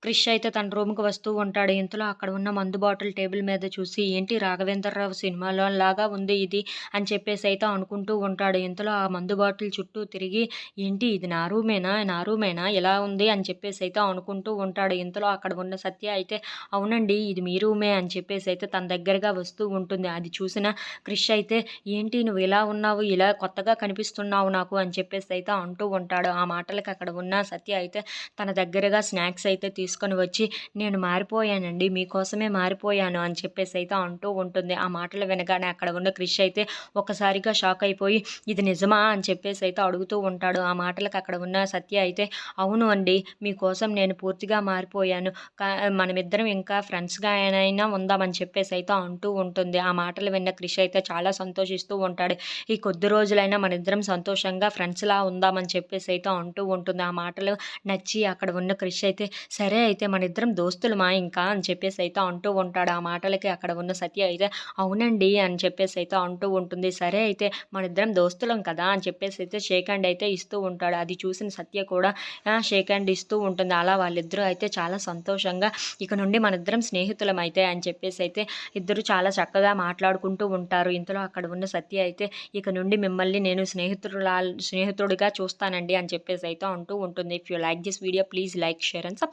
క్రిష్ అయితే తన రూమ్‌కి వస్తూ ఉంటాడు. ఇంతలో అక్కడ ఉన్న మందు బాటిల్ టేబుల్ మీద చూసి, "ఏంటి రాఘవేంద్రరావు సినిమాలో లాగా ఉంది ఇది" అని చెప్పేసైతే అనుకుంటూ ఉంటాడు. ఇంతలో ఆ మందు బాటిల్ చుట్టూ తిరిగి, "ఏంటి ఇది నా రూమేనా? నా రూమేనా? ఇలా ఉంది" అని చెప్పేసైతే అనుకుంటూ ఉంటాడు. ఇంతలో అక్కడ ఉన్న సత్య అయితే, "అవునండి ఇది మీ రూమే" అని చెప్పేసైతే తన దగ్గరగా వస్తూ ఉంటుంది. అది చూసిన క్రిష్ అయితే, "ఏంటి నువ్వు ఇలా ఉన్నావు? ఇలా కొత్తగా కనిపిస్తున్నావు నాకు" అని చెప్పేసైతే అంటూ ఉంటాడు. ఆ మాటలకి అక్కడ ఉన్న సత్య అయితే తన దగ్గరగా స్నాక్స్ అయితే తీసుకొని వచ్చి, "నేను మారిపోయానండి. మీకోసమే మారిపోయాను" అని చెప్పేసైతే అంటూ ఉంటుంది. ఆ మాటలు వినగానే అక్కడ ఉన్న క్రిష్ అయితే ఒక్కసారిగా షాక్ అయిపోయి, "ఇది నిజమా?" అని చెప్పేసైతే అడుగుతూ ఉంటాడు. ఆ మాటలకి అక్కడ ఉన్న సత్య అయితే, "అవును అండి. మీకోసం నేను పూర్తిగా మారిపోయాను. కా మనమిద్దరం ఇంకా ఫ్రెండ్స్‌గానైనా ఉందామని" చెప్పేసైతే అంటూ ఉంటుంది. ఆ మాటలు విన్న క్రిష్ అయితే చాలా సంతోషిస్తూ ఉంటాడు. ఈ కొద్ది రోజులైనా మనిద్దరం సంతోషంగా ఫ్రెండ్స్‌లా ఉందామని చెప్పేసైతే అంటూ ఉంటుంది. ఆ మాటలు నచ్చి అక్కడ ఉన్న క్రిష్ అయితే, "సరే అయితే మనిద్దరం దోస్తులమా ఇంకా" అని చెప్పేసైతే అంటూ ఉంటాడు. ఆ మాటలకి అక్కడ ఉన్న సత్య అయితే, "అవునండి" అని చెప్పేసైతే అంటూ ఉంటుంది. "సరే అయితే మనిద్దరం దోస్తులం కదా!" అని చెప్పేసైతే షేక్ హ్యాండ్ అయితే ఇస్తూ ఉంటాడు. అది చూసిన సత్య కూడా షేక్ హ్యాండ్ ఇస్తూ ఉంటుంది. అలా వాళ్ళిద్దరూ అయితే చాలా సంతోషంగా ఇక నుండి మనిద్దరం స్నేహితులం అయితే అని చెప్పేసైతే ఇద్దరు చాలా చక్కగా మాట్లాడుకుంటూ ఉంటారు. ఇంతలో అక్కడ ఉన్న సత్య అయితే, "ఇక నుండి మిమ్మల్ని నేను స్నేహితుడిగా చూస్తానండి" అని చెప్పేసైతే అంటూ ఉంటుంది. If you like this video please like, share and subscribe.